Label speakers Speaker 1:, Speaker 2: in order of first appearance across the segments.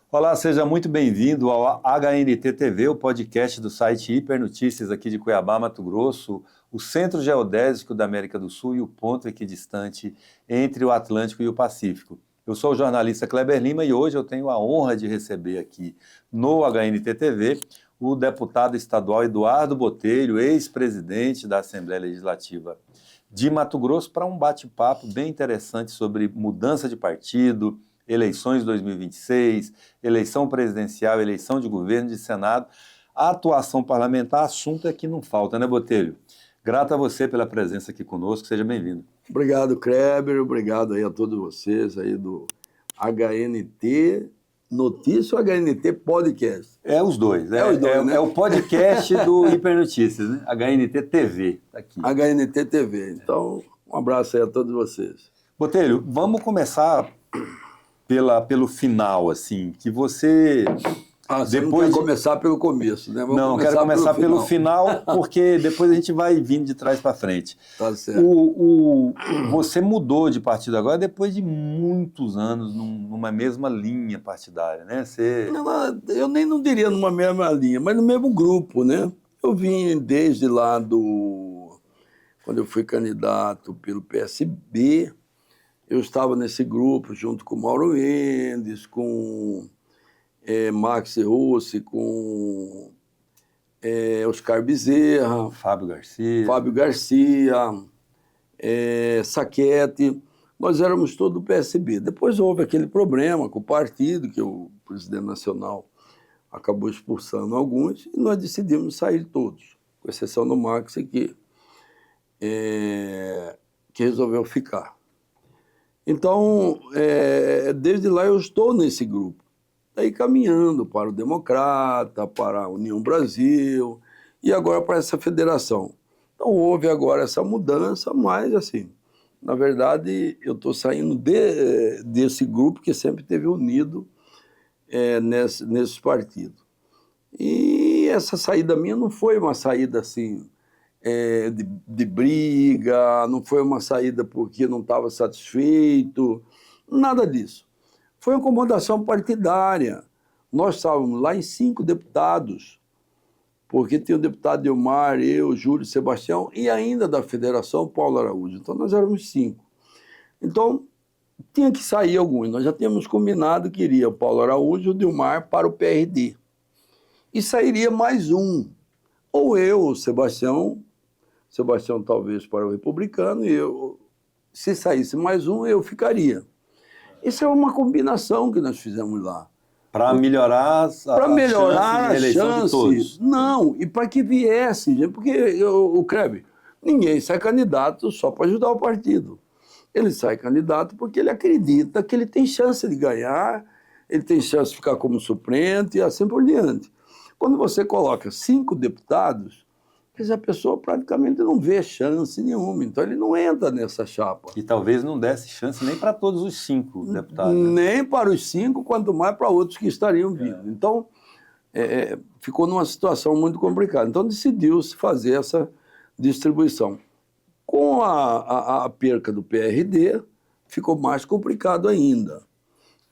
Speaker 1: Olá, seja muito bem-vindo ao HNT TV, o podcast do site Hipernotícias aqui de Cuiabá, Mato Grosso, o centro geodésico da América do Sul e o ponto equidistante entre o Atlântico e o Pacífico. Eu sou o jornalista Kleber Lima e hoje eu tenho a honra de receber aqui no HNT TV o deputado estadual Eduardo Botelho, ex-presidente da Assembleia Legislativa de Mato Grosso, para um bate-papo bem interessante sobre mudança de partido, eleições de 2026, eleição presidencial, eleição de governo, de Senado, a atuação parlamentar, assunto é que não falta, né, Botelho? Grato a você pela presença aqui conosco, seja bem-vindo.
Speaker 2: Obrigado, Kleber, obrigado aí a todos vocês aí do HNT Notícia ou HNT Podcast?
Speaker 1: É os dois, né? É o podcast do Hipernotícias, né? HNT TV, tá aqui.
Speaker 2: HNT TV, então um abraço aí a todos vocês.
Speaker 1: Botelho, vamos começar pelo final, assim, que você...
Speaker 2: Você não quer começar pelo começo, né?
Speaker 1: Não, quero começar pelo final, porque depois a gente vai vindo de trás para frente.
Speaker 2: Tá certo.
Speaker 1: Você mudou de partido agora depois de muitos anos numa mesma linha partidária, né?
Speaker 2: Eu nem não diria numa mesma linha, mas no mesmo grupo, né? Eu vim desde lá quando eu fui candidato pelo PSB, eu estava nesse grupo junto com Mauro Mendes, com Max Rossi, com Oscar Bezerra,
Speaker 1: Fábio
Speaker 2: Garcia, Sacchetti. Nós éramos todos do PSB. Depois houve aquele problema com o partido, que o presidente nacional acabou expulsando alguns, e nós decidimos sair todos, com exceção do Max, que resolveu ficar. Então, desde lá eu estou nesse grupo. Aí caminhando para o Democrata, para a União Brasil e agora para essa federação. Então houve agora essa mudança, mas assim, na verdade eu estou saindo desse grupo que sempre esteve unido nesses partidos. E essa saída minha não foi uma saída assim de briga, não foi uma saída porque não estava satisfeito, nada disso. Foi uma acomodação partidária. Nós estávamos lá em 5 deputados, porque tinha o deputado Dilmar, eu, Júlio, Sebastião, e ainda da federação, Paulo Araújo. Então, nós éramos 5. Então, tinha que sair alguns. Nós já tínhamos combinado que iria o Paulo Araújo e o Dilmar para o PRD. E sairia mais um. Ou eu, o Sebastião talvez para o Republicano, e eu, se saísse mais um, eu ficaria. Isso é uma combinação que nós fizemos lá.
Speaker 1: Para melhorar
Speaker 2: a chance. Não, e para que viesse, porque o Kleber, ninguém sai candidato só para ajudar o partido. Ele sai candidato porque ele acredita que ele tem chance de ganhar, ele tem chance de ficar como suplente e assim por diante. Quando você coloca 5 deputados, a pessoa praticamente não vê chance nenhuma, então ele não entra nessa chapa.
Speaker 1: E talvez não desse chance nem para todos os 5 deputados.
Speaker 2: Nem para os 5, quanto mais para outros que estariam vindo. Então, ficou numa situação muito complicada. Então, decidiu-se fazer essa distribuição. Com a perca do PRD, ficou mais complicado ainda.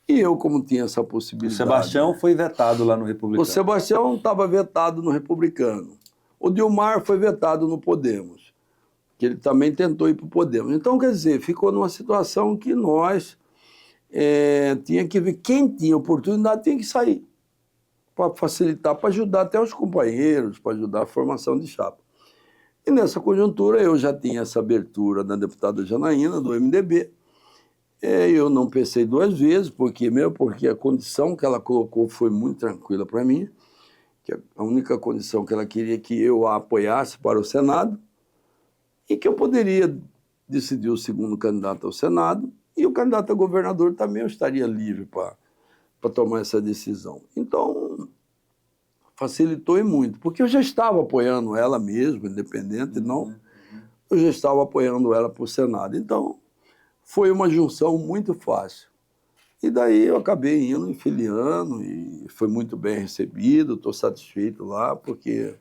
Speaker 2: E eu, como tinha essa possibilidade...
Speaker 1: O Sebastião foi vetado lá no Republicano.
Speaker 2: O Sebastião estava vetado no Republicano. O Dilmar foi vetado no Podemos, que ele também tentou ir para o Podemos. Então, quer dizer, ficou numa situação que nós tinha que ver quem tinha oportunidade tinha que sair, para facilitar, para ajudar até os companheiros, para ajudar a formação de chapa. E nessa conjuntura eu já tinha essa abertura da deputada Janaína, do MDB. Eu não pensei 2 vezes, porque a condição que ela colocou foi muito tranquila para mim, que a única condição que ela queria que eu a apoiasse para o Senado e que eu poderia decidir o segundo candidato ao Senado e o candidato a governador também eu estaria livre para tomar essa decisão. Então, facilitou e muito, porque eu já estava apoiando ela mesmo, independente, eu já estava apoiando ela para o Senado. Então, foi uma junção muito fácil. E daí eu acabei indo, filiando, e foi muito bem recebido, estou satisfeito lá, porque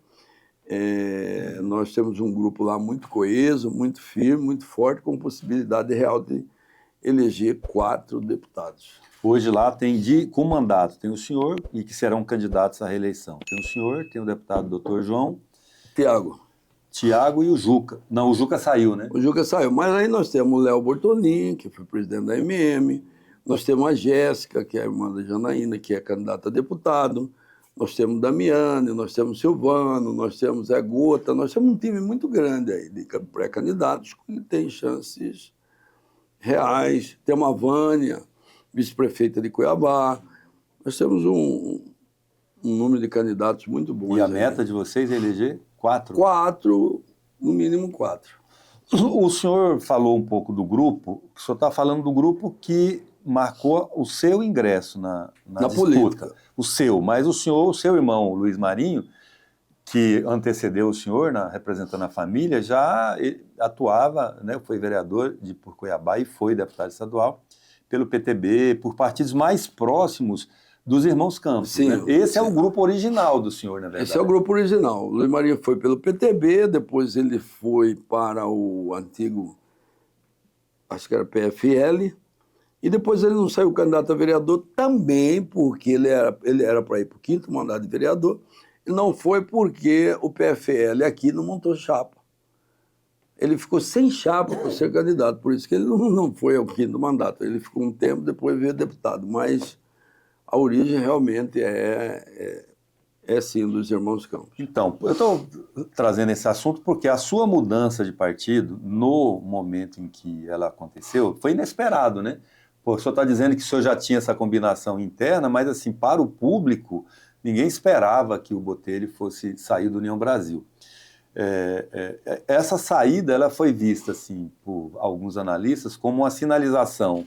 Speaker 2: nós temos um grupo lá muito coeso, muito firme, muito forte, com possibilidade real de eleger 4 deputados.
Speaker 1: Hoje lá tem com mandato, tem o senhor e que serão candidatos à reeleição. Tem o senhor, tem o deputado doutor João, Tiago e o Juca. Não, o Juca saiu, né?
Speaker 2: O Juca saiu, mas aí nós temos o Léo Bortolin, que foi presidente da MM, nós temos a Jéssica, que é a irmã da Janaína, que é candidata a deputado, nós temos Damiane, nós temos Silvano, nós temos Zé Gota, nós temos um time muito grande aí de pré-candidatos que tem chances reais. Temos a Vânia, vice-prefeita de Cuiabá. Nós temos um número de candidatos muito bons.
Speaker 1: E a meta de vocês é eleger 4?
Speaker 2: 4, no mínimo 4.
Speaker 1: O senhor falou um pouco do grupo, o senhor está falando do grupo que marcou o seu ingresso na disputa.
Speaker 2: Política.
Speaker 1: O seu, mas o seu irmão, Luiz Marinho, que antecedeu o senhor, representando a família, já atuava, né, foi vereador por Cuiabá e foi deputado estadual pelo PTB, por partidos mais próximos dos irmãos Campos.
Speaker 2: Sim,
Speaker 1: né? Esse
Speaker 2: sim.
Speaker 1: é o grupo original do senhor, na verdade.
Speaker 2: Esse é o grupo original. O Luiz Marinho foi pelo PTB, depois ele foi para o antigo, acho que era PFL, e depois ele não saiu candidato a vereador também, porque ele era para ir para o 5º mandato de vereador, e não foi porque o PFL aqui não montou chapa. Ele ficou sem chapa para ser candidato, por isso que ele não foi ao 5º mandato. Ele ficou um tempo, depois veio deputado, mas a origem realmente é sim dos irmãos Campos.
Speaker 1: Então, eu estou trazendo esse assunto porque a sua mudança de partido, no momento em que ela aconteceu, foi inesperado, né? Pô, o senhor está dizendo que o senhor já tinha essa combinação interna, mas assim, para o público, ninguém esperava que o Botelho fosse sair do União Brasil. Essa saída ela foi vista assim, por alguns analistas como uma sinalização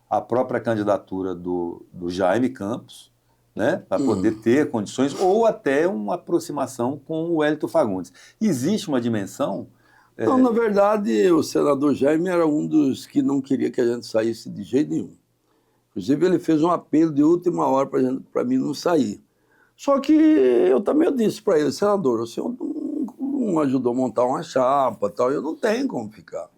Speaker 1: à própria candidatura do Jaime Campos, né, para poder ter condições, ou até uma aproximação com o Wellington Fagundes. Existe uma dimensão?
Speaker 2: Não, na verdade, o senador Jaime era um dos que não queria que a gente saísse de jeito nenhum. Inclusive, ele fez um apelo de última hora para mim não sair. Só que eu também disse para ele, senador, o senhor não ajudou a montar uma chapa, tal, eu não tenho como ficar.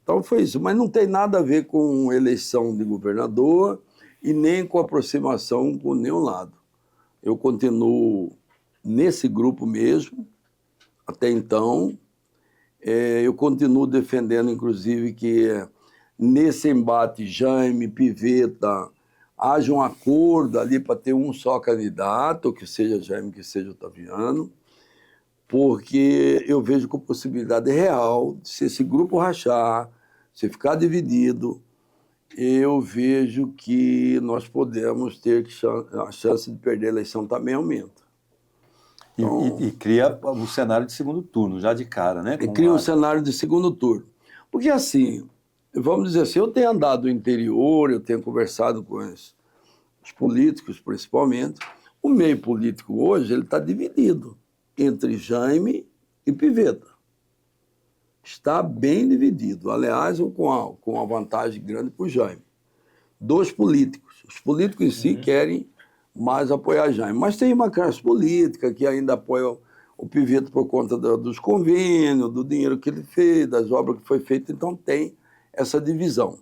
Speaker 2: Então foi isso, mas não tem nada a ver com eleição de governador e nem com aproximação com nenhum lado. Eu continuo nesse grupo mesmo, até então. Eu continuo defendendo, inclusive, que nesse embate Jaime, Pivetta, haja um acordo ali para ter um só candidato, que seja Jaime, que seja Otaviano, porque eu vejo com possibilidade real de se esse grupo rachar, se ficar dividido, eu vejo que nós podemos ter a chance de perder a eleição também aumenta.
Speaker 1: Então, e cria um cenário de segundo turno, já de cara, né?
Speaker 2: Cria um cenário de segundo turno. Porque assim, vamos dizer assim, eu tenho andado no interior, eu tenho conversado com os políticos, principalmente. O meio político hoje ele está dividido entre Jaime e Pivetta. Está bem dividido, aliás, com a vantagem grande para o Jaime. 2 políticos. Os políticos em si querem mais apoiar Jaime. Mas tem uma classe política que ainda apoia o Pivetta por conta dos convênios, do dinheiro que ele fez, das obras que foi feita, então tem essa divisão.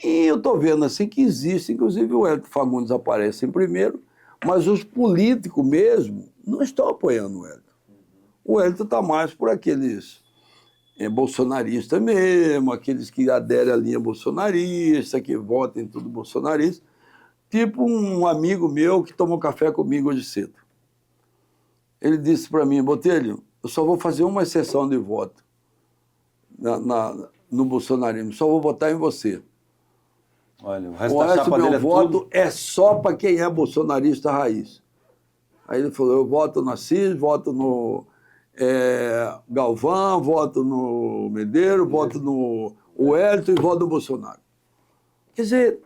Speaker 2: E eu estou vendo assim que existe, inclusive o Wellington Fagundes aparece em primeiro, mas os políticos mesmo não estão apoiando o Wellington. O Wellington está mais por aqueles bolsonaristas mesmo, aqueles que aderem à linha bolsonarista, que votam em tudo bolsonarista. Tipo um amigo meu que tomou café comigo hoje cedo. Ele disse para mim, Botelho, eu só vou fazer uma exceção de voto no bolsonarismo, só vou votar em você.
Speaker 1: Olha, o resto
Speaker 2: O
Speaker 1: da
Speaker 2: resto
Speaker 1: chapa
Speaker 2: do
Speaker 1: dele
Speaker 2: meu voto é só para quem é bolsonarista raiz. Aí ele falou, eu voto no Assis, voto no Galvão, voto no Medeiros, voto no Wellington e voto no Bolsonaro. Quer dizer,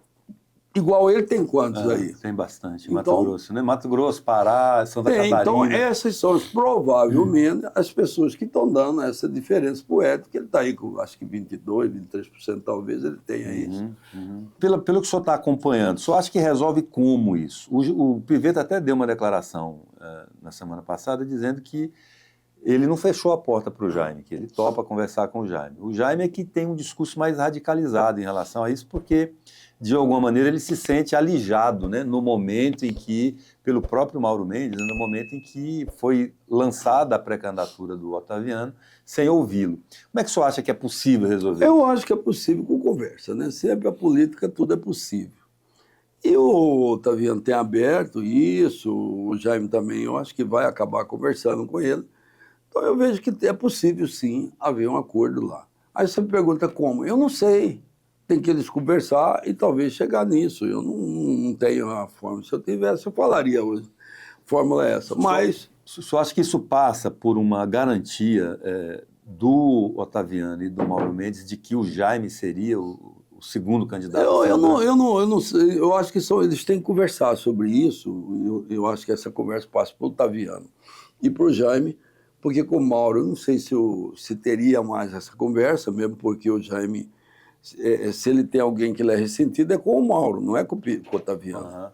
Speaker 2: igual ele tem quantos aí?
Speaker 1: Tem bastante,
Speaker 2: então,
Speaker 1: Mato Grosso, né? Mato Grosso, Pará, Santa Catarina.
Speaker 2: Então essas são provavelmente as pessoas que estão dando essa diferença para o Wellington, que ele está aí com acho que 22%, 23% talvez ele tenha isso.
Speaker 1: Pelo que o senhor está acompanhando, o senhor acha que resolve como isso? O Pivetta até deu uma declaração na semana passada dizendo que ele não fechou a porta para o Jaime, que ele topa conversar com o Jaime. O Jaime é que tem um discurso mais radicalizado em relação a isso, porque, de alguma maneira, ele se sente alijado, né, no momento em que, pelo próprio Mauro Mendes, no momento em que foi lançada a pré-candidatura do Otaviano, sem ouvi-lo. Como é que o senhor acha que é possível resolver?
Speaker 2: Eu acho que é possível com conversa, né? Sempre a política tudo é possível. E o Otaviano tem aberto isso, o Jaime também, eu acho que vai acabar conversando com ele. Então eu vejo que é possível sim haver um acordo lá. Aí você me pergunta como? Eu não sei. Tem que eles conversar e talvez chegar nisso. Eu não tenho a fórmula. Se eu tivesse, eu falaria hoje. A fórmula é essa. Mas
Speaker 1: o senhor acha que isso passa por uma garantia do Otaviano e do Mauro Mendes de que o Jaime seria o segundo candidato?
Speaker 2: Eu não sei. Eu acho que eles têm que conversar sobre isso. Eu acho que essa conversa passa para o Otaviano e para o Jaime, porque com o Mauro, eu não sei se teria mais essa conversa, mesmo porque o Jaime, se ele tem alguém que ele é ressentido, é com o Mauro, não é com o Otaviano.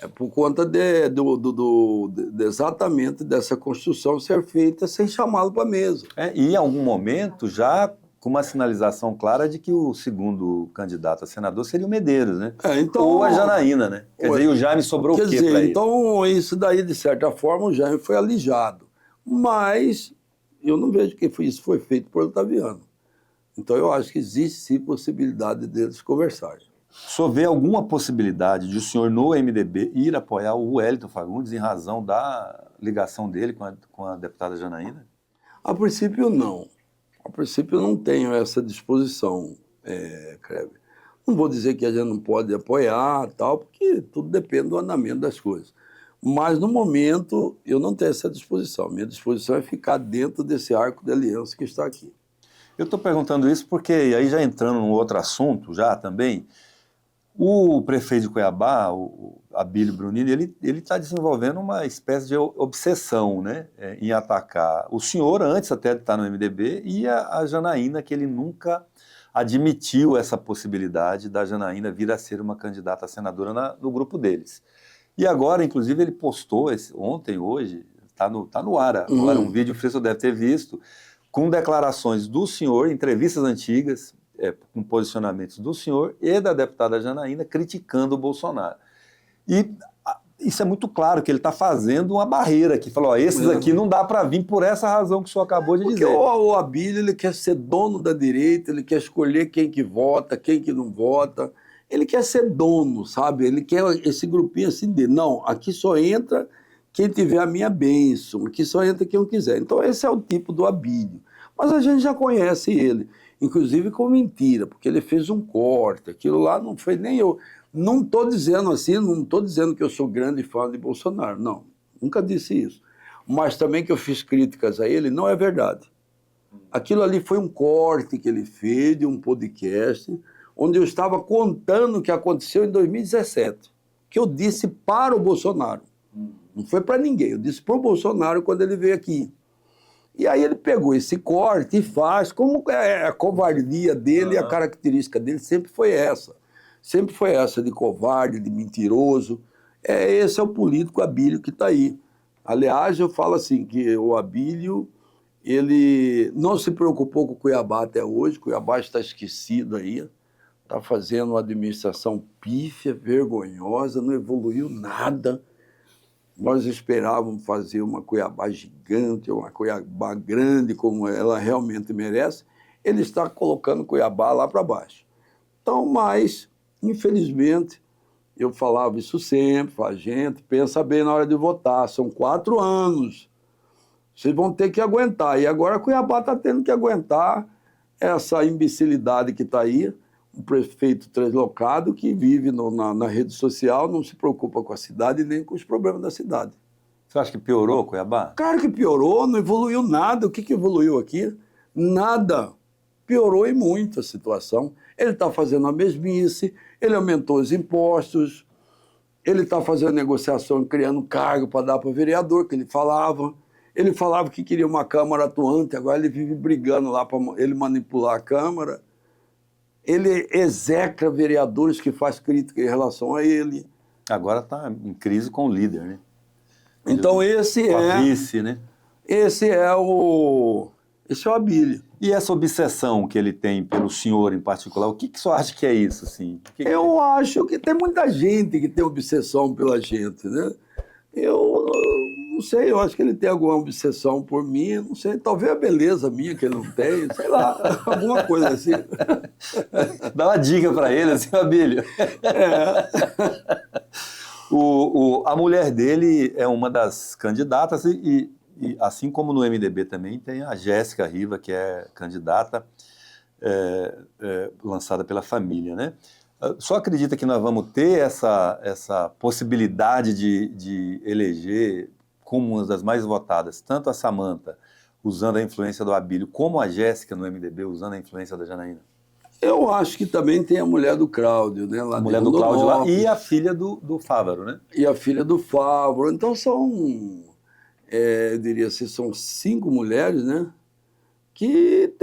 Speaker 2: É por conta exatamente dessa construção ser feita sem chamá-lo para a mesa.
Speaker 1: E em algum momento, já com uma sinalização clara de que o segundo candidato a senador seria o Medeiros, né?
Speaker 2: Então,
Speaker 1: ou a Janaína, né? Quer dizer, e o Jaime sobrou o quê para ele?
Speaker 2: Então, isso daí, de certa forma, o Jaime foi alijado. Mas eu não vejo que isso foi feito por Otaviano. Então, eu acho que existe, sim, possibilidade deles conversarem.
Speaker 1: O senhor vê alguma possibilidade de o senhor, no MDB, ir apoiar o Wellington Fagundes em razão da ligação dele com a deputada Janaína?
Speaker 2: A princípio, não. A princípio, eu não tenho essa disposição, Kleber. Não vou dizer que a gente não pode apoiar, tal, porque tudo depende do andamento das coisas. Mas, no momento, eu não tenho essa disposição. Minha disposição é ficar dentro desse arco de aliança que está aqui.
Speaker 1: Eu estou perguntando isso porque, aí já entrando num outro assunto, já também, o prefeito de Cuiabá, o Abílio Brunini, ele está desenvolvendo uma espécie de obsessão, né, em atacar o senhor, antes até de estar no MDB, e a Janaína, que ele nunca admitiu essa possibilidade da Janaína vir a ser uma candidata a senadora no grupo deles. E agora, inclusive, ele postou ontem, hoje, está no ar, agora um vídeo que o senhor deve ter visto, com declarações do senhor, entrevistas antigas, com posicionamentos do senhor e da deputada Janaína criticando o Bolsonaro. E isso é muito claro, que ele está fazendo uma barreira aqui. Falou, esses aqui não dá para vir por essa razão que o senhor acabou de dizer.
Speaker 2: Porque o Abílio, ele quer ser dono da direita, ele quer escolher quem que vota, quem que não vota. Ele quer ser dono, sabe? Ele quer esse grupinho assim de, não, aqui só entra quem tiver a minha bênção, aqui só entra quem eu quiser. Então esse é o tipo do Abílio. Mas a gente já conhece ele, inclusive com mentira, porque ele fez um corte, aquilo lá não foi nem eu. Não estou dizendo assim, não estou dizendo que eu sou grande fã de Bolsonaro, não, nunca disse isso. Mas também que eu fiz críticas a ele, não é verdade. Aquilo ali foi um corte que ele fez de um podcast, onde eu estava contando o que aconteceu em 2017, que eu disse para o Bolsonaro. Não foi para ninguém, eu disse para o Bolsonaro quando ele veio aqui. E aí ele pegou esse corte e faz, como a covardia dele, a característica dele sempre foi essa. Sempre foi essa de covarde, de mentiroso. Esse é o político Abílio que está aí. Aliás, eu falo assim, que o Abílio, ele não se preocupou com Cuiabá até hoje, Cuiabá está esquecido aí, está fazendo uma administração pífia, vergonhosa, não evoluiu nada. Nós esperávamos fazer uma Cuiabá gigante, uma Cuiabá grande, como ela realmente merece. Ele está colocando Cuiabá lá para baixo. Então, mas, infelizmente, eu falava isso sempre, a gente pensa bem na hora de votar. São 4 anos. Vocês vão ter que aguentar. E agora Cuiabá está tendo que aguentar essa imbecilidade que está aí. Um prefeito deslocado que vive na rede social, não se preocupa com a cidade nem com os problemas da cidade.
Speaker 1: Você acha que piorou Cuiabá?
Speaker 2: Claro que piorou, não evoluiu nada. O que evoluiu aqui? Nada. Piorou e muito a situação. Ele está fazendo a mesmice, ele aumentou os impostos, ele está fazendo negociação, criando cargo para dar para o vereador, que ele falava. Ele falava que queria uma Câmara atuante, agora ele vive brigando lá para ele manipular a Câmara. Ele execra vereadores que faz crítica em relação a ele.
Speaker 1: Agora está em crise com o líder, né?
Speaker 2: Então esse
Speaker 1: com a vice, né?
Speaker 2: Esse é o Abílio.
Speaker 1: E essa obsessão que ele tem pelo senhor em particular, o que o senhor acha que é isso, assim?
Speaker 2: Eu acho que tem muita gente que tem obsessão pela gente, né? Eu não sei, eu acho que ele tem alguma obsessão por mim, não sei, talvez a beleza minha que ele não tem, sei lá, alguma coisa assim.
Speaker 1: Dá uma dica para ele, assim, Abílio. A mulher dele é uma das candidatas e assim como no MDB também tem a Jéssica Riva, que é candidata lançada pela família, né? Só acredita que nós vamos ter essa possibilidade de eleger como uma das mais votadas, tanto a Samanta, usando a influência do Abílio, como a Jéssica no MDB, usando a influência da Janaína?
Speaker 2: Eu acho que também tem a mulher do Cláudio, né? Lá
Speaker 1: A mulher do Cláudio lá e a filha do Fávaro, né?
Speaker 2: E a filha do Fávaro. Então são, eu diria assim, são 5 mulheres, né? Que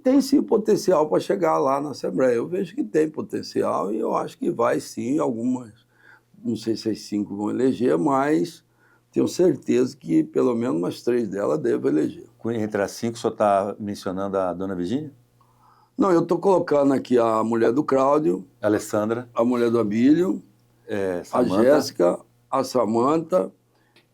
Speaker 2: tem sim potencial para chegar lá na Assembleia. Eu vejo que tem potencial e eu acho que vai sim, algumas, não sei se as 5 vão eleger, mas tenho certeza que pelo menos umas 3 delas devem eleger.
Speaker 1: Entre as 5, o senhor está mencionando a dona Virgínia?
Speaker 2: Não, eu estou colocando aqui a mulher do Cláudio,
Speaker 1: A Alessandra,
Speaker 2: a mulher do Abílio, a Jéssica, a Samanta.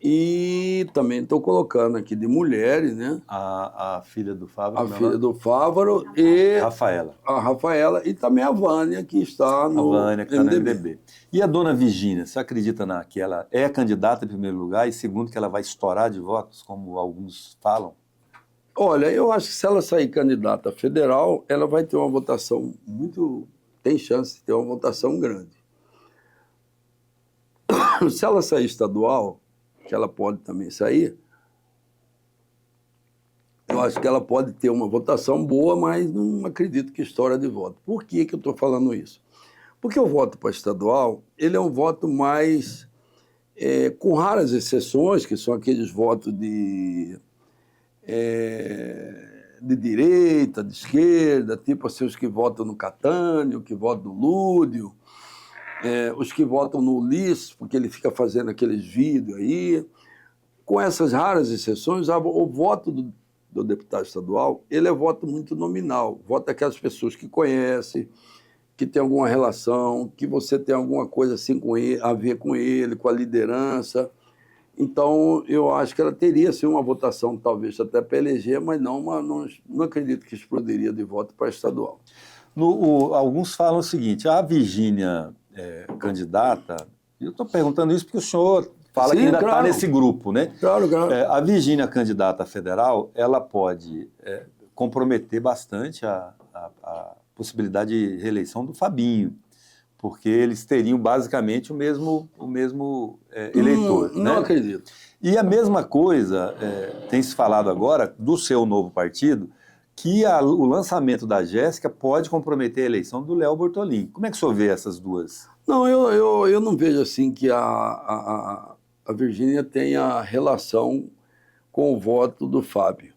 Speaker 2: E também estou colocando aqui de mulheres, né?
Speaker 1: A filha do Fávaro.
Speaker 2: A filha do Fávaro e
Speaker 1: Rafaela.
Speaker 2: A Rafaela e também a Vânia, que está no
Speaker 1: Vânia, que está no MDB. E a dona Virgínia, você acredita que ela é candidata em primeiro lugar e segundo que ela vai estourar de votos, como alguns falam?
Speaker 2: Olha, eu acho que se ela sair candidata federal, ela vai ter uma votação muito... Tem chance de ter uma votação grande. Se ela sair estadual, que ela pode também sair, eu acho que ela pode ter uma votação boa, mas não acredito que estoura de voto. Por que eu estou falando isso? Porque o voto para estadual, ele é um voto mais, com raras exceções, que são aqueles votos de direita, de esquerda, tipo assim, os que votam no Catânio, que votam no Lúdio, os que votam no Ulisses, porque ele fica fazendo aqueles vídeos aí. Com essas raras exceções, o voto do deputado estadual, ele é voto muito nominal. Voto daquelas pessoas que conhecem, que tem alguma relação, que você tem alguma coisa assim com ele, a ver com ele, com a liderança. Então, eu acho que ela teria sim uma votação, talvez até para eleger, mas não acredito que explodiria de voto para estadual.
Speaker 1: Alguns falam o seguinte, a Virgínia candidata, eu estou perguntando isso porque o senhor fala que ainda está nesse grupo, né?
Speaker 2: Claro.
Speaker 1: A Virgínia candidata federal, ela pode comprometer bastante a possibilidade de reeleição do Fabinho, porque eles teriam basicamente o mesmo eleitor.
Speaker 2: Não acredito.
Speaker 1: E a mesma coisa tem se falado agora do seu novo partido, que o lançamento da Jéssica pode comprometer a eleição do Léo Bortolin. Como é que o senhor vê essas duas?
Speaker 2: Não, eu não vejo assim que a Virgínia tenha relação com o voto do Fábio.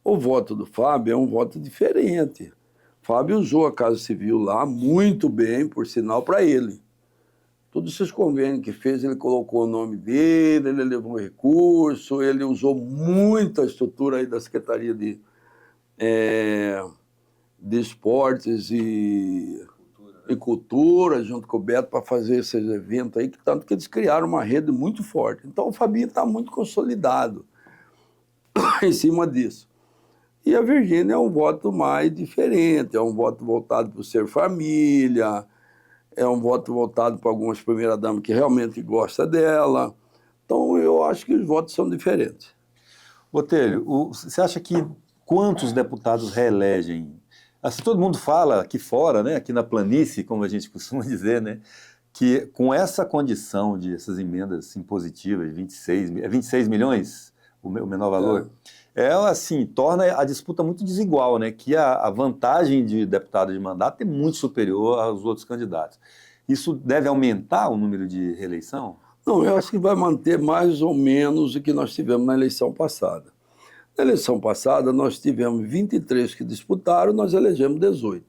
Speaker 2: O voto do Fábio é um voto diferente. Fábio usou a Casa Civil lá muito bem, por sinal, para ele. Todos esses convênios que fez, ele colocou o nome dele, ele levou recurso, ele usou muita estrutura aí da Secretaria de Esportes e Cultura, junto com o Beto, para fazer esses eventos aí, tanto que eles criaram uma rede muito forte. Então o Fabinho está muito consolidado em cima disso. E a Virgínia é um voto mais diferente, é um voto voltado para o ser família, é um voto voltado para algumas primeiras-damas que realmente gostam dela. Então, eu acho que os votos são diferentes.
Speaker 1: Botelho, você acha que quantos deputados reelegem? Assim, todo mundo fala aqui fora, né, aqui na planície, como a gente costuma dizer, né, que com essa condição de essas emendas impositivas, 26 milhões, o menor valor, assim, torna a disputa muito desigual, né? Que a vantagem de deputado de mandato é muito superior aos outros candidatos. Isso deve aumentar o número de reeleição?
Speaker 2: Não, eu acho que vai manter mais ou menos o que nós tivemos na eleição passada. Na eleição passada, nós tivemos 23 que disputaram, nós elegemos 18.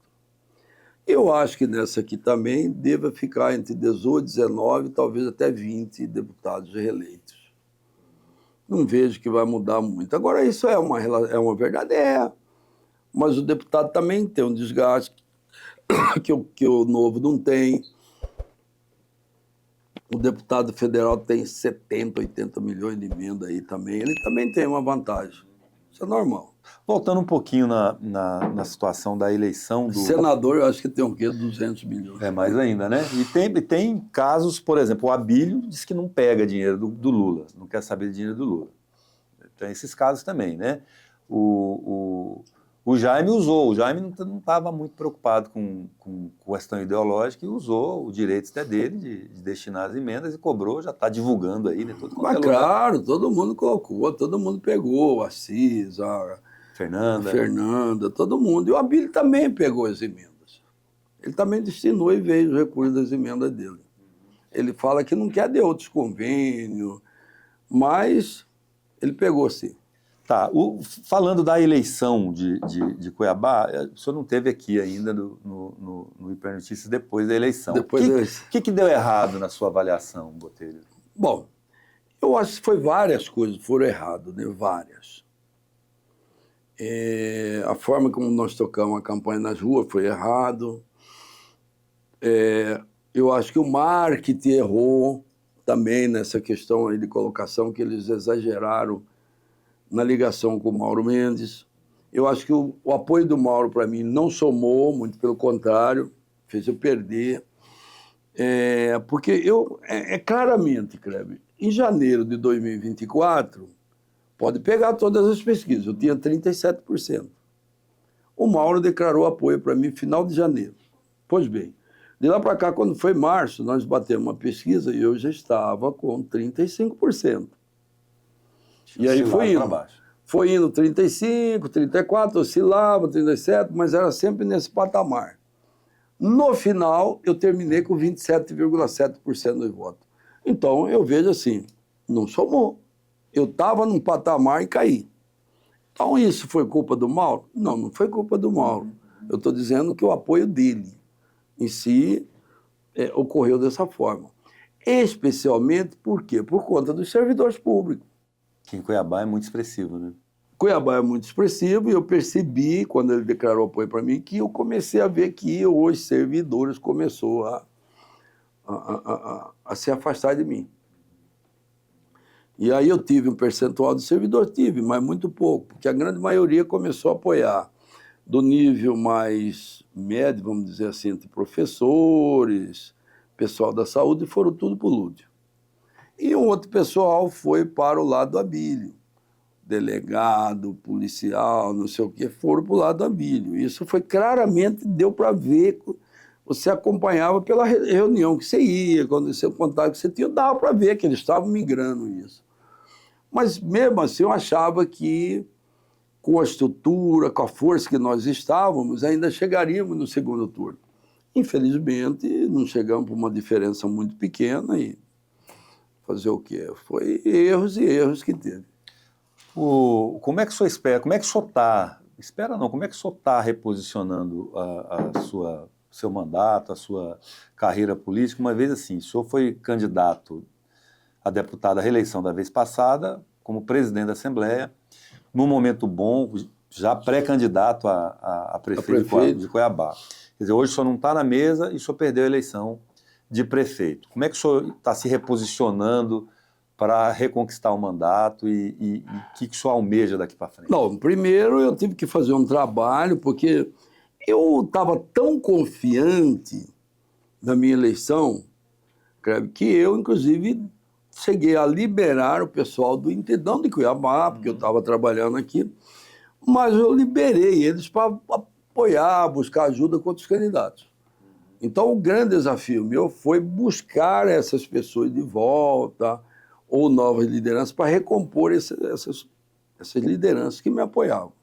Speaker 2: Eu acho que nessa aqui também deva ficar entre 18, 19, talvez até 20 deputados reeleitos. não vejo que vai mudar muito. Agora, isso é uma verdade, mas o deputado também tem um desgaste que o novo não tem. O deputado federal tem 70, 80 milhões de emenda aí também. Ele também tem uma vantagem. Isso é normal.
Speaker 1: Voltando um pouquinho na situação da eleição do...
Speaker 2: Senador, eu acho que tem o quê? 200 milhões.
Speaker 1: É mais ainda, né? E tem casos, por exemplo, o Abílio diz que não pega dinheiro do Lula, não quer saber de dinheiro do Lula. Tem esses casos também, né? O Jaime usou, o Jaime não estava muito preocupado com questão ideológica e usou o direito até dele de destinar as emendas e cobrou, já está divulgando aí, né?
Speaker 2: Mas claro, todo mundo colocou, todo mundo pegou, Assis, a Fernanda, todo mundo. E o Abílio também pegou as emendas. Ele também destinou e veio os recursos das emendas dele. Ele fala que não quer de outros convênios, mas ele pegou sim.
Speaker 1: Tá, falando da eleição de Cuiabá, o senhor não esteve aqui ainda no Hipernotícias depois da eleição. O que deu errado na sua avaliação, Botelho?
Speaker 2: Bom, eu acho que foi várias coisas que foram erradas, né? Várias. A forma como nós tocamos a campanha nas ruas foi errado. Eu acho que o marketing errou também nessa questão aí de colocação, que eles exageraram na ligação com o Mauro Mendes. Eu acho que o apoio do Mauro, para mim, não somou, muito pelo contrário, fez eu perder. Porque claramente, Kleber, em janeiro de 2024, pode pegar todas as pesquisas, eu tinha 37%. O Mauro declarou apoio para mim no final de janeiro. Pois bem, de lá para cá, quando foi março, nós batemos uma pesquisa e eu já estava com 35%. E aí foi indo 35, 34, oscilava, 37, mas era sempre nesse patamar. No final, eu terminei com 27,7% dos votos. Então, eu vejo assim, não somou. Eu estava num patamar e caí. Então, isso foi culpa do Mauro? Não, não foi culpa do Mauro. Eu estou dizendo que o apoio dele em si ocorreu dessa forma. Especialmente por quê? Por conta dos servidores públicos.
Speaker 1: Que em Cuiabá é muito expressivo, né?
Speaker 2: Cuiabá é muito expressivo e eu percebi, quando ele declarou apoio para mim, que eu comecei a ver que os servidores começaram a se afastar de mim. E aí eu tive um percentual de servidor, mas muito pouco, porque a grande maioria começou a apoiar do nível mais médio, vamos dizer assim, entre professores, pessoal da saúde, foram tudo para o Lúdio. E um outro pessoal foi para o lado do Abílio. Delegado, policial, não sei o quê, foram para o lado do Abílio. Isso foi claramente, deu para ver, você acompanhava pela reunião que você ia, quando você contato que você tinha, dava para ver que eles estavam migrando isso. Mas mesmo assim eu achava que com a estrutura, com a força que nós estávamos, ainda chegaríamos no segundo turno. Infelizmente, não chegamos para uma diferença muito pequena e fazer o quê? Foi erros e erros que teve.
Speaker 1: Como é que o senhor espera? Como é que o senhor está? Espera não, como é que o senhor está reposicionando seu mandato, a sua carreira política? Uma vez assim, o senhor foi candidato a deputado à reeleição da vez passada, como presidente da Assembleia, num momento bom, já pré-candidato a prefeito de Cuiabá. Quer dizer, hoje o senhor não está na mesa e o senhor perdeu a eleição de prefeito. Como é que o senhor está se reposicionando para reconquistar o mandato e o que o senhor almeja daqui para frente?
Speaker 2: Não, primeiro eu tive que fazer um trabalho, porque eu estava tão confiante na minha eleição, que eu, inclusive, cheguei a liberar o pessoal do Intendão de Cuiabá, porque eu estava trabalhando aqui, mas eu liberei eles para apoiar, buscar ajuda com outros candidatos. Então, o grande desafio meu foi buscar essas pessoas de volta ou novas lideranças para recompor essas lideranças que me apoiavam.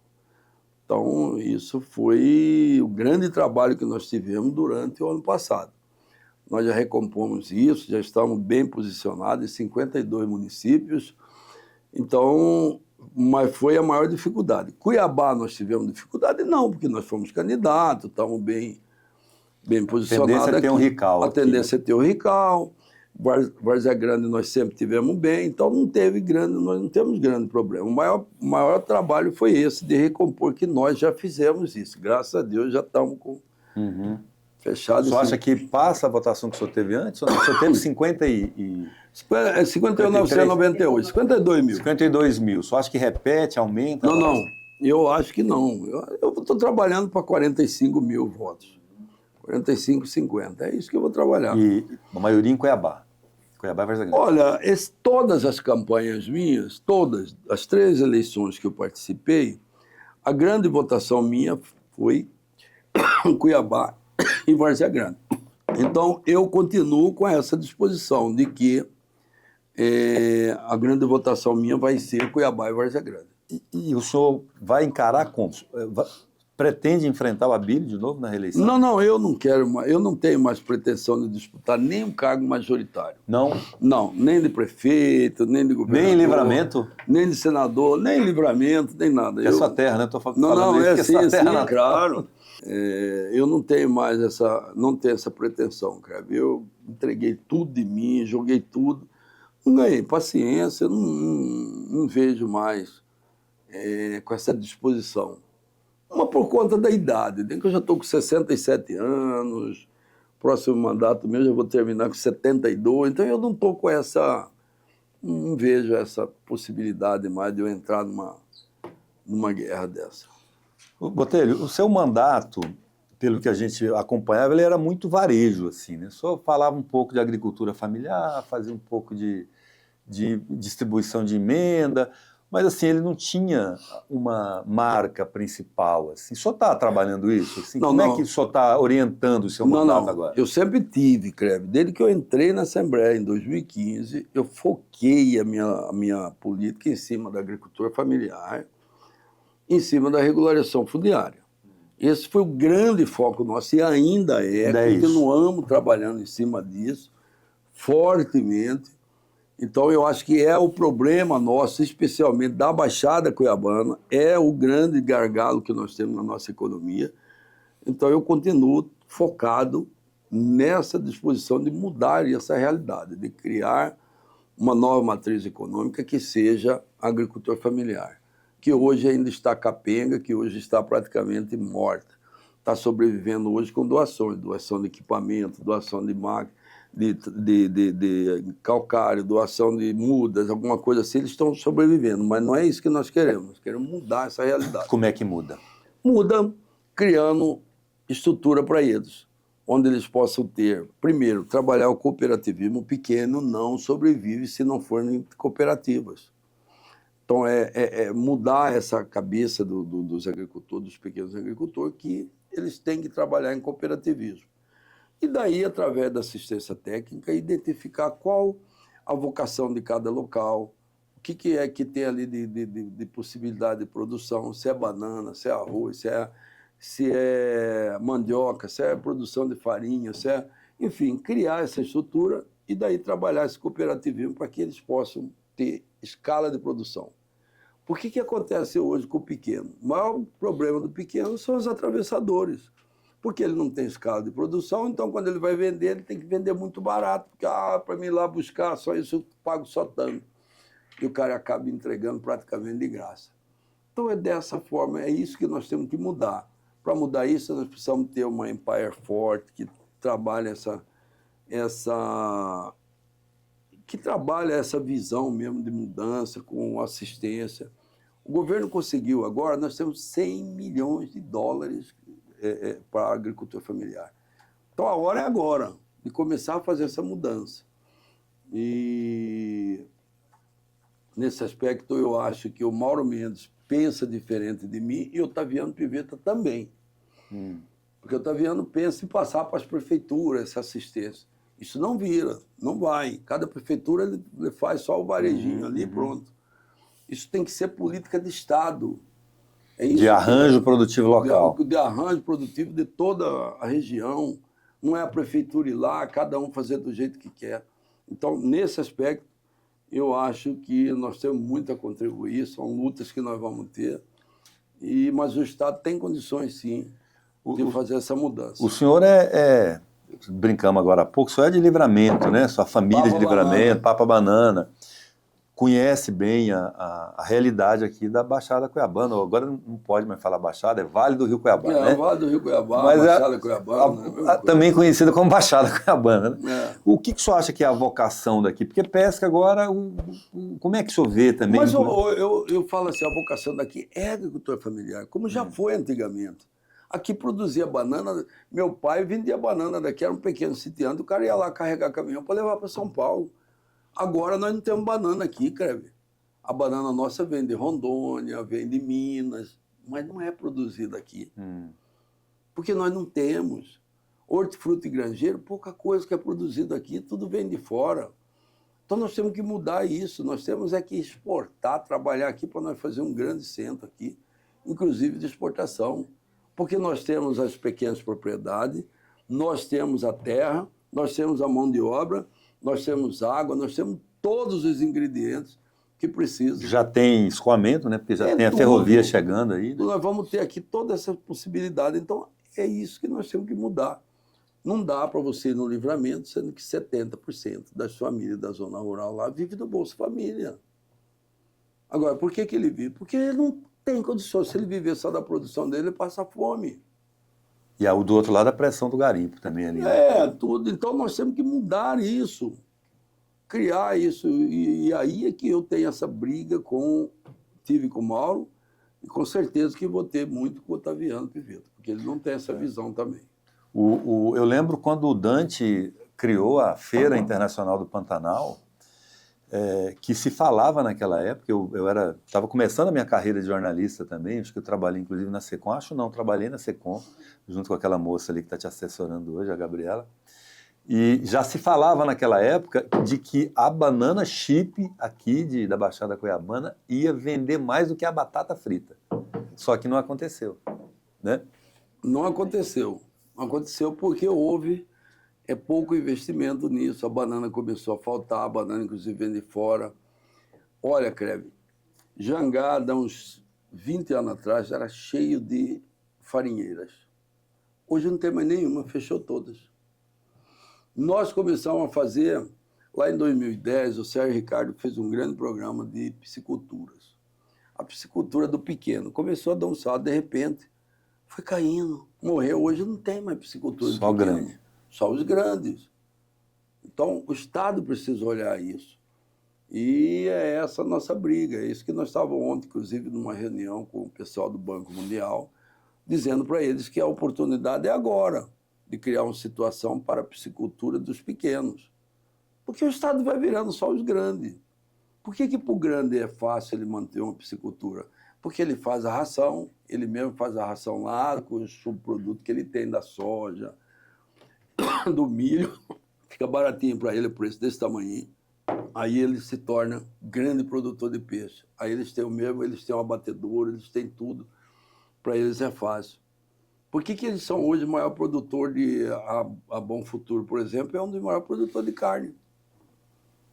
Speaker 2: Então, isso foi o grande trabalho que nós tivemos durante o ano passado. Nós já recompomos isso, já estamos bem posicionados em 52 municípios. Então, mas foi a maior dificuldade. Cuiabá nós tivemos dificuldade? Não, porque nós fomos candidatos, estamos bem posicionados.
Speaker 1: A tendência é ter um Rical.
Speaker 2: A tendência é ter o Rical. Várzea Grande nós sempre tivemos bem, então nós não temos grande problema. O maior trabalho foi esse de recompor, que nós já fizemos isso. Graças a Deus já estamos com fechado.
Speaker 1: O senhor acha que passa a votação que o senhor teve antes? Ou não? O senhor teve
Speaker 2: 51.998, 52 mil.
Speaker 1: 52 mil. O senhor acha que repete, aumenta?
Speaker 2: Não. Eu acho que não. Eu estou trabalhando para 45 mil votos. 45, 50. É isso que eu vou trabalhar.
Speaker 1: E a maioria em Cuiabá. Cuiabá e Várzea Grande.
Speaker 2: Olha, todas as campanhas minhas, todas, as 3 eleições que eu participei, a grande votação minha foi em Cuiabá e Várzea Grande. Então, eu continuo com essa disposição de que a grande votação minha vai ser Cuiabá e Várzea Grande.
Speaker 1: E o senhor vai encarar como? Pretende enfrentar o Abílio de novo na reeleição?
Speaker 2: Não, eu não quero mais, eu não tenho mais pretensão de disputar nem um cargo majoritário.
Speaker 1: Não?
Speaker 2: Não, nem de prefeito, nem de governador.
Speaker 1: Nem Livramento?
Speaker 2: Nem de senador, nem Livramento, nem nada.
Speaker 1: É sua terra, né? Estou falando
Speaker 2: Não,
Speaker 1: isso,
Speaker 2: sim,
Speaker 1: terra
Speaker 2: claro. Eu não tenho mais essa pretensão, cara. Eu entreguei tudo de mim, joguei tudo. Não ganhei paciência, não vejo mais com essa disposição. Uma por conta da idade, né? Que eu já estou com 67 anos, próximo mandato meu já vou terminar com 72, então eu não estou com não vejo essa possibilidade mais de eu entrar numa guerra dessa.
Speaker 1: Botelho, o seu mandato, pelo que a gente acompanhava, ele era muito varejo, assim, né? Só falava um pouco de agricultura familiar, fazia um pouco de distribuição de emenda, mas assim, ele não tinha uma marca principal. Assim. O senhor está trabalhando isso? Assim, como é que o senhor está orientando o seu mandato agora?
Speaker 2: Eu sempre tive, Creve. Desde que eu entrei na Assembleia em 2015, eu foquei a minha política em cima da agricultura familiar, em cima da regularização fundiária. Esse foi o grande foco nosso e ainda continuamos trabalhando em cima disso, fortemente. Então, eu acho que é o problema nosso, especialmente da Baixada Cuiabana, é o grande gargalo que nós temos na nossa economia. Então, eu continuo focado nessa disposição de mudar essa realidade, de criar uma nova matriz econômica que seja agricultor familiar, que hoje ainda está capenga, que hoje está praticamente morta. Está sobrevivendo hoje com doações, doação de equipamento, doação de máquina, de calcário, doação de mudas, alguma coisa assim, eles estão sobrevivendo, mas não é isso que nós queremos mudar essa realidade.
Speaker 1: Como é que muda?
Speaker 2: Muda criando estrutura para eles, onde eles possam ter, primeiro, trabalhar o cooperativismo pequeno, não sobrevive se não forem cooperativas. Então, mudar essa cabeça dos agricultores, dos pequenos agricultores, que eles têm que trabalhar em cooperativismo. E daí, através da assistência técnica, identificar qual a vocação de cada local, o que é que tem ali de possibilidade de produção, se é banana, se é arroz, se é mandioca, se é produção de farinha, enfim, criar essa estrutura e daí trabalhar esse cooperativismo para que eles possam ter escala de produção. Por que acontece hoje com o pequeno? O maior problema do pequeno são os atravessadores. Porque ele não tem escala de produção, então quando ele vai vender, ele tem que vender muito barato, porque para mim ir lá buscar só isso eu pago só tanto. E o cara acaba entregando praticamente de graça. Então é dessa forma, é isso que nós temos que mudar. Para mudar isso, nós precisamos ter uma Empire forte que trabalhe essa visão mesmo de mudança com assistência. O governo conseguiu agora, nós temos 100 milhões de dólares para a agricultura familiar. Então, a hora é agora de começar a fazer essa mudança. E, nesse aspecto, eu acho que o Mauro Mendes pensa diferente de mim e o Otaviano Pivetta também. Porque o Otaviano pensa em passar para as prefeituras essa assistência. Isso não vira, não vai. Cada prefeitura ele faz só o varejinho ali e pronto. Isso tem que ser política de Estado.
Speaker 1: De arranjo produtivo local.
Speaker 2: De arranjo produtivo de toda a região. Não é a prefeitura ir lá, cada um fazer do jeito que quer. Então, nesse aspecto, eu acho que nós temos muito a contribuir, são lutas que nós vamos ter, mas o Estado tem condições, sim, de fazer essa mudança.
Speaker 1: O senhor brincamos agora há pouco, só é de Livramento, né? Sua família
Speaker 2: Papa
Speaker 1: de Livramento,
Speaker 2: Banana.
Speaker 1: Papa Banana, conhece bem a realidade aqui da Baixada Cuiabana. Agora não pode mais falar Baixada, é Vale do Rio Cuiabá, né?
Speaker 2: Vale do Rio Cuiabá,
Speaker 1: Mas
Speaker 2: Baixada Cuiabana, é a mesma coisa.
Speaker 1: também conhecida como Baixada Cuiabana, né?
Speaker 2: É.
Speaker 1: O que o senhor acha que é a vocação daqui? Porque pesca agora, como é que o senhor vê também?
Speaker 2: Mas eu falo assim, a vocação daqui é agricultura familiar, como já foi antigamente. Aqui produzia banana, meu pai vendia banana daqui, era um pequeno sitiante, o cara ia lá carregar caminhão para levar para São Paulo. Agora nós não temos banana aqui, Creve. A banana nossa vem de Rondônia, vem de Minas, mas não é produzida aqui. Porque nós não temos. Hortifruti e granjeiro, pouca coisa que é produzida aqui, tudo vem de fora. Então nós temos que mudar isso, nós temos é que exportar, trabalhar aqui para nós fazer um grande centro aqui, inclusive de exportação. Porque nós temos as pequenas propriedades, nós temos a terra, nós temos a mão de obra, nós temos água, nós temos todos os ingredientes que precisam.
Speaker 1: Já tem escoamento, né? Porque já tem a
Speaker 2: tudo.
Speaker 1: ferrovia chegando aí. Né?
Speaker 2: Nós vamos ter aqui toda essa possibilidade. Então, é isso que nós temos que mudar. Não dá para você ir no Livramento, sendo que 70% das famílias da zona rural lá vivem do Bolsa Família. Agora, por que ele vive? Porque ele não tem condições. Se ele viver só da produção dele, ele passa fome.
Speaker 1: E do outro lado, a pressão do garimpo também ali. Né?
Speaker 2: Tudo. Então, nós temos que mudar isso, criar isso. E aí é que eu tenho essa briga tive com o Mauro, e com certeza que vou ter muito com o Otaviano Pivetta, porque ele não tem essa visão também.
Speaker 1: Eu lembro quando o Dante criou a Feira Internacional do Pantanal, que se falava naquela época, eu estava começando a minha carreira de jornalista também, acho que eu trabalhei inclusive na Secom, trabalhei na Secom, junto com aquela moça ali que está te assessorando hoje, a Gabriela, e já se falava naquela época de que a banana chip aqui da Baixada Cuiabana ia vender mais do que a batata frita, só que não aconteceu, né?
Speaker 2: Não aconteceu. Não aconteceu porque houve pouco investimento nisso. A banana começou a faltar, a banana inclusive vem de fora. Olha, Creve, Jangada, uns 20 anos atrás, era cheio de farinheiras. Hoje não tem mais nenhuma, fechou todas. Nós começamos a fazer, lá em 2010, o Sérgio Ricardo fez um grande programa de pisciculturas. A piscicultura do pequeno começou a dar um salto, de repente, foi caindo, morreu. Hoje não tem mais piscicultura.
Speaker 1: Só grande.
Speaker 2: Só os grandes. Então, o Estado precisa olhar isso. E é essa a nossa briga. É isso que nós estávamos ontem, inclusive, numa reunião com o pessoal do Banco Mundial, dizendo para eles que a oportunidade é agora de criar uma situação para a piscicultura dos pequenos. Porque o Estado vai virando só os grandes. Por que para o grande é fácil ele manter uma piscicultura? Porque ele faz a ração, ele mesmo faz a ração lá, com o subproduto que ele tem da soja, do milho, fica baratinho para ele, o preço desse tamanho. Aí ele se torna grande produtor de peixe. Aí eles têm eles têm um abatedouro, eles têm tudo. Para eles é fácil. Por que eles são hoje o maior produtor a Bom Futuro, por exemplo, é um dos maiores produtores de carne?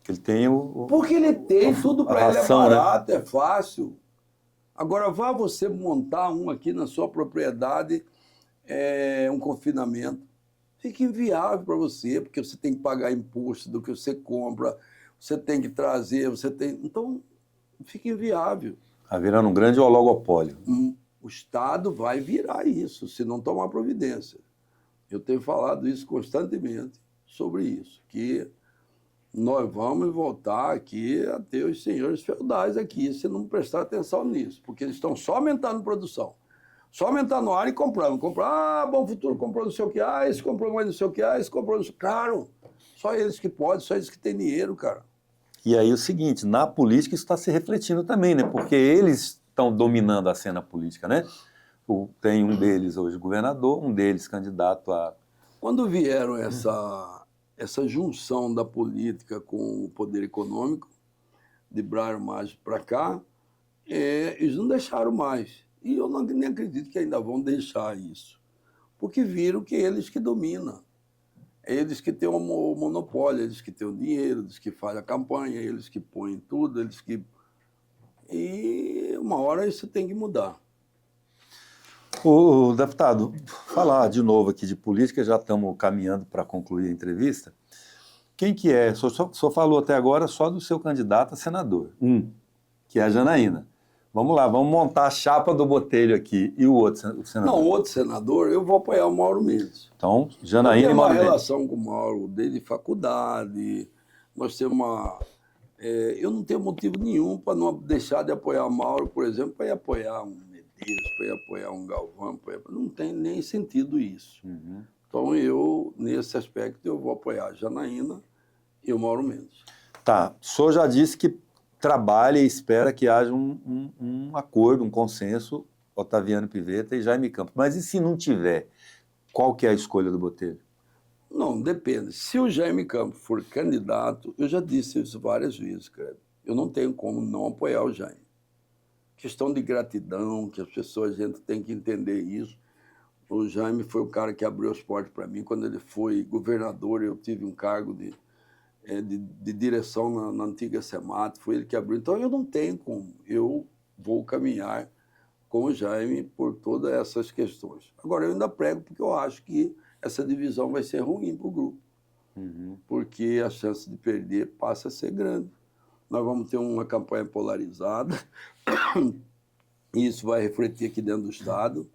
Speaker 1: Ele tem
Speaker 2: Porque ele tem, tudo para ele é barato,
Speaker 1: né?
Speaker 2: É fácil. Agora, vá você montar aqui na sua propriedade, um confinamento. Fica inviável para você, porque você tem que pagar imposto do que você compra, você tem que trazer, Então, fica inviável.
Speaker 1: Está virando um grande oligopólio.
Speaker 2: O Estado vai virar isso, se não tomar providência. Eu tenho falado isso constantemente sobre isso, que nós vamos voltar aqui a ter os senhores feudais aqui, se não prestar atenção nisso, porque eles estão só aumentando produção, só aumentando a área e comprando. Bom Futuro comprou não sei o que, esse comprou mais não sei o que, esse comprou não sei o que. Claro, só eles que podem, só eles que têm dinheiro, cara.
Speaker 1: E aí o seguinte, na política isso está se refletindo também, né? Porque eles estão dominando a cena política, né? Tem um deles hoje governador, um deles candidato a...
Speaker 2: Quando vieram essa junção da política com o poder econômico, de Brás Maggi para cá, eles não deixaram mais. E eu nem acredito que ainda vão deixar isso. Porque viram que eles que dominam. Eles que têm o monopólio, eles que têm o dinheiro, eles que fazem a campanha, eles que põem tudo, eles que... E uma hora isso tem que mudar.
Speaker 1: O deputado, falar de novo aqui de política, já estamos caminhando para concluir a entrevista. Quem que é? O senhor falou até agora só do seu candidato a senador, que é a Janaína. Vamos lá, vamos montar a chapa do Botelho aqui. E o outro o senador?
Speaker 2: Não, o outro senador, eu vou apoiar o Mauro Mendes.
Speaker 1: Então, Janaína e Mauro Mendes.
Speaker 2: Eu tenho uma relação com o Mauro desde faculdade. Nós temos uma... eu não tenho motivo nenhum para não deixar de apoiar o Mauro, por exemplo, para ir apoiar um Medeiros, para ir apoiar um Galvão. Não tem nem sentido isso.
Speaker 1: Uhum.
Speaker 2: Então, eu, nesse aspecto, eu vou apoiar a Janaína e o Mauro Mendes.
Speaker 1: Tá, o senhor já disse que trabalha e espera que haja um acordo, um consenso, Otaviano Pivetta e Jaime Campos. Mas e se não tiver? Qual que é a escolha do Botelho?
Speaker 2: Não, depende. Se o Jaime Campos for candidato, eu já disse isso várias vezes, Credo. Eu não tenho como não apoiar o Jaime. Questão de gratidão, que as pessoas, a gente tem que entender isso. O Jaime foi o cara que abriu as portas para mim. Quando ele foi governador, eu tive um cargo de direção na antiga SEMAT, foi ele que abriu. Então, eu não tenho como. Eu vou caminhar com o Jaime por todas essas questões. Agora, eu ainda prego porque eu acho que essa divisão vai ser ruim para o grupo, porque a chance de perder passa a ser grande. Nós vamos ter uma campanha polarizada, e isso vai refletir aqui dentro do Estado,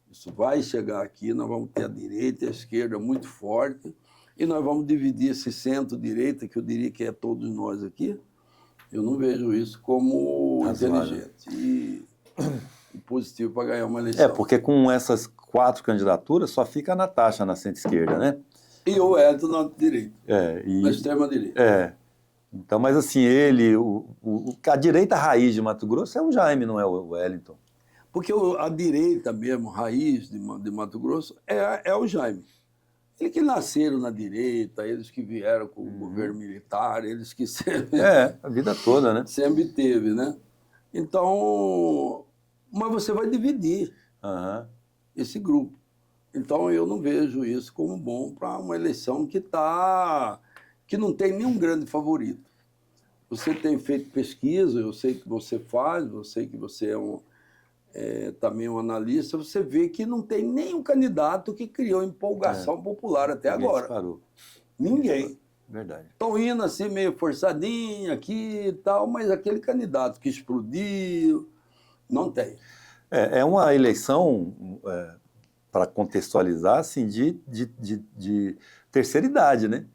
Speaker 2: isso vai chegar aqui, nós vamos ter a direita e a esquerda muito forte, e nós vamos dividir esse centro-direita, que eu diria que é todos nós aqui. Eu não vejo isso como inteligente e positivo para ganhar uma eleição.
Speaker 1: Porque com essas 4 candidaturas só fica a Natasha na centro-esquerda, né?
Speaker 2: E o Hélio na direita, na extrema-direita.
Speaker 1: Então, mas assim, a direita raiz de Mato Grosso é o Jaime, não é o Wellington.
Speaker 2: Porque a direita mesmo, raiz de Mato Grosso, é o Jaime. Eles que nasceram na direita, eles que vieram com o governo militar, eles que sempre...
Speaker 1: a vida toda, né?
Speaker 2: Sempre teve, né? Então, mas você vai dividir esse grupo. Então, eu não vejo isso como bom para uma eleição que não tem nenhum grande favorito. Você tem feito pesquisa, eu sei que você faz, eu sei que você é também um analista, você vê que não tem nenhum candidato que criou empolgação popular até agora.
Speaker 1: Disparou.
Speaker 2: Ninguém.
Speaker 1: Verdade.
Speaker 2: Estão indo assim meio forçadinho aqui e tal, mas aquele candidato que explodiu, não tem.
Speaker 1: É uma eleição, para contextualizar, assim, de terceira idade, né?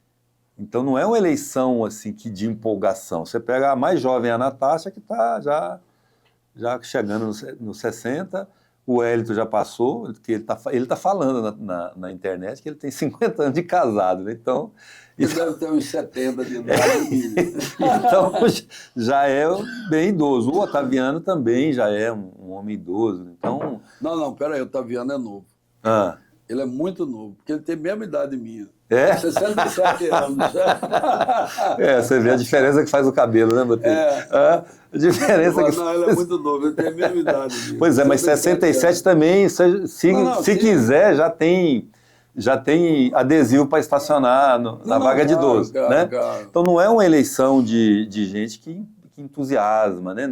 Speaker 1: Então não é uma eleição assim, de empolgação. Você pega a mais jovem, a Natasha, que está já chegando nos 60, o Hélito já passou, que ele tá falando na internet que ele tem 50 anos de casado, né? Então...
Speaker 2: Ele deve ter uns 70 de idade.
Speaker 1: Então, já é bem idoso. O Otaviano também já é um homem idoso. Então...
Speaker 2: Não, peraí, o Otaviano é novo. Ele é muito novo, porque ele tem a mesma idade minha. 67 anos.
Speaker 1: Você vê a diferença que faz o cabelo, né, Botelho? A diferença que...
Speaker 2: Não, ele é muito novo, ele tem a mesma idade minha.
Speaker 1: Pois é, mas 67 também, se quiser, já tem adesivo para estacionar na vaga de idoso, né?
Speaker 2: Claro.
Speaker 1: Então não é uma eleição de gente que entusiasma, né?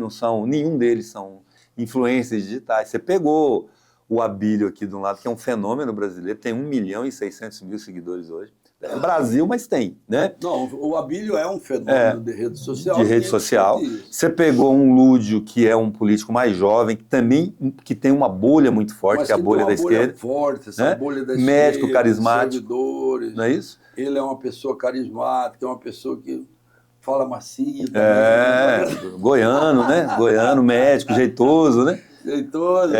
Speaker 1: Nenhum deles são influências digitais. Você pegou o Abílio aqui de um lado, que é um fenômeno brasileiro, tem 1.600.000 seguidores hoje. É Brasil, mas tem, né?
Speaker 2: Não, o Abílio é um fenômeno de rede social.
Speaker 1: De rede social. Você pegou um Lúdio, que é um político mais jovem, que tem uma bolha muito forte, que é a bolha da esquerda.
Speaker 2: Forte, essa bolha da esquerda.
Speaker 1: Médico carismático.
Speaker 2: Servidores.
Speaker 1: Não é isso?
Speaker 2: Ele é uma pessoa carismática, é uma pessoa que fala macio.
Speaker 1: Goiano, né? Goiano, médico, jeitoso, né?
Speaker 2: Jeitoso.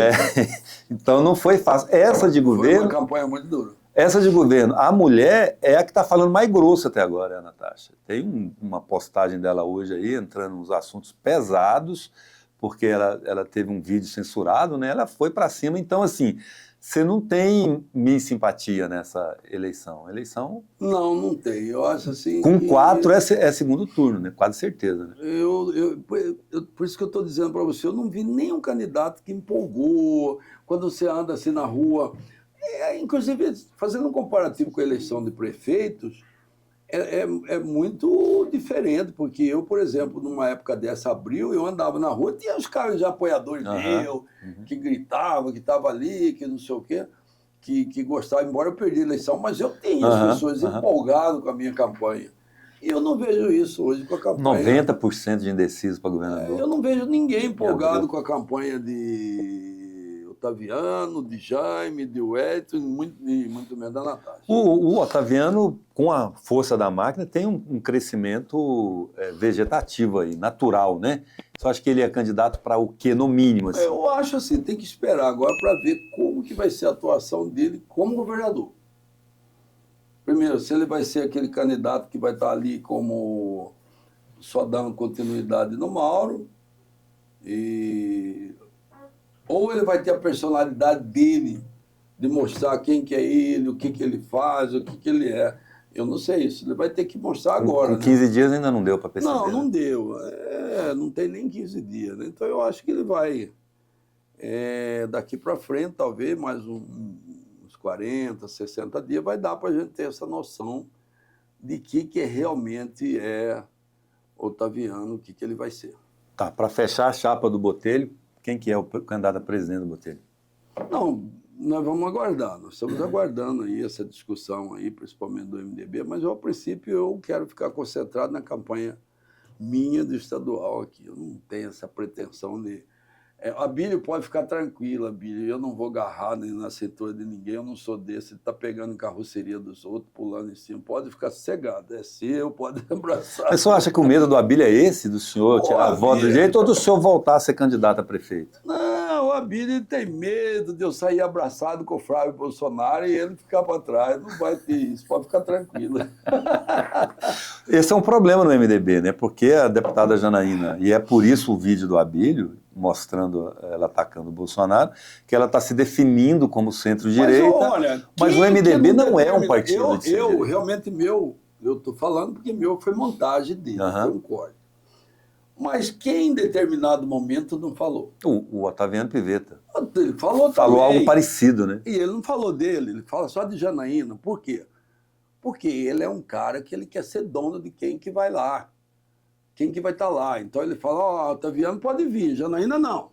Speaker 1: Então não foi fácil. Essa de governo...
Speaker 2: Foi uma campanha muito dura.
Speaker 1: Essa de governo, a mulher é a que está falando mais grosso até agora, a Natasha. Tem uma postagem dela hoje aí, entrando nos assuntos pesados, porque ela teve um vídeo censurado, né? Ela foi para cima. Então, assim, você não tem minha simpatia nessa eleição.
Speaker 2: Não tem. Eu acho assim...
Speaker 1: Com 4 é segundo turno, né? Quase certeza. Né?
Speaker 2: Por isso que eu estou dizendo para você, eu não vi nenhum candidato que empolgou. Quando você anda assim na rua... inclusive, fazendo um comparativo com a eleição de prefeitos, É muito diferente, porque eu, por exemplo, numa época dessa, abril, eu andava na rua, tinha os caras de apoiadores meus, que gritavam, que estavam ali, que não sei o quê, que gostavam, embora eu perdi a eleição, mas eu tinha as pessoas empolgadas com a minha campanha. E eu não vejo isso hoje com a campanha.
Speaker 1: 90% de indeciso para governador.
Speaker 2: Eu não vejo ninguém empolgado com a campanha de Otaviano, de Jaime, de Wellington, e muito menos da Natasha.
Speaker 1: O Otaviano, com a força da máquina, tem um crescimento vegetativo aí, natural, né? Só acho que ele é candidato para o quê, no mínimo? Assim?
Speaker 2: Eu acho assim, tem que esperar agora para ver como que vai ser a atuação dele como governador. Primeiro, se ele vai ser aquele candidato que vai estar ali como só dando continuidade no Mauro, ou ele vai ter a personalidade dele, de mostrar quem que é ele, o que que ele faz, o que que ele é. Eu não sei isso, ele vai ter que mostrar agora.
Speaker 1: Com 15 dias ainda não deu para perceber.
Speaker 2: Não deu. Não tem nem 15 dias. Né? Então eu acho que ele vai, daqui para frente, talvez mais uns 40, 60 dias, vai dar para a gente ter essa noção de que realmente é Otaviano, o que ele vai ser.
Speaker 1: Tá, para fechar a chapa do Botelho, quem que é o candidato a presidente do Botelho?
Speaker 2: Não, nós vamos aguardar, nós estamos aguardando aí essa discussão aí, principalmente do MDB, mas eu, a princípio, eu quero ficar concentrado na campanha minha do estadual aqui. Eu não tenho essa pretensão de... A Abílio pode ficar tranquila, Abílio, eu não vou agarrar nem na cintura de ninguém, eu não sou desse, tá pegando carroceria dos outros, pulando em cima, pode ficar sossegado, é seu, pode abraçar.
Speaker 1: Mas você acha que o medo do Abílio é esse, do senhor tirar a voz do jeito, ou do senhor voltar a ser candidato a prefeito?
Speaker 2: Não, o Abílio tem medo de eu sair abraçado com o Flávio Bolsonaro e ele ficar para trás, não vai ter isso, pode ficar tranquilo.
Speaker 1: Esse é um problema no MDB, né? Porque a deputada Janaína, e é por isso o vídeo do Abílio, mostrando ela atacando o Bolsonaro, que ela está se definindo como centro-direita, mas o MDB não é um partido de centro-direita.
Speaker 2: Realmente eu estou falando porque meu foi montagem dele, foi um corte. Mas quem em determinado momento não falou?
Speaker 1: O Otaviano Pivetta.
Speaker 2: Ele falou
Speaker 1: algo parecido, né?
Speaker 2: E ele não falou dele, ele fala só de Janaína. Por quê? Porque ele é um cara que ele quer ser dono de quem que vai lá. Quem que vai estar lá. Então ele fala, Otaviano pode vir, Janaína não.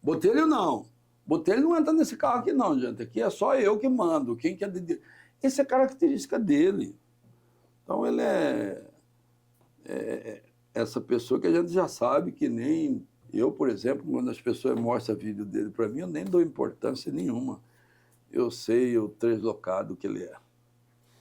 Speaker 2: Botelho não. Botelho não entra nesse carro aqui não, gente. Aqui é só eu que mando. Quem que é de... Essa é a característica dele. Então ele é essa pessoa que a gente já sabe que nem... Eu, por exemplo, quando as pessoas mostram vídeo dele para mim, eu nem dou importância nenhuma. Eu sei o deslocado que ele é.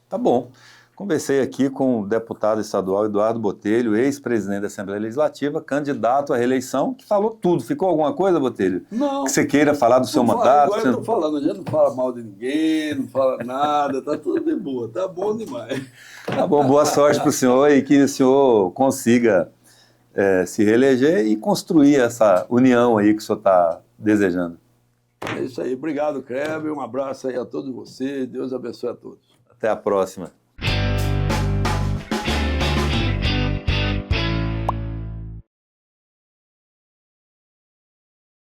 Speaker 1: Tá bom. Conversei aqui com o deputado estadual Eduardo Botelho, ex-presidente da Assembleia Legislativa, candidato à reeleição, que falou tudo. Ficou alguma coisa, Botelho?
Speaker 2: Não.
Speaker 1: Que você queira falar do seu mandato?
Speaker 2: Agora eu estou falando, a gente não fala mal de ninguém, não fala nada, tá tudo de boa, tá bom demais.
Speaker 1: Tá bom, boa sorte para o senhor e que o senhor consiga se reeleger e construir essa união aí que o senhor está desejando.
Speaker 2: É isso aí, obrigado, Kleber, um abraço aí a todos vocês, Deus abençoe a todos.
Speaker 1: Até a próxima.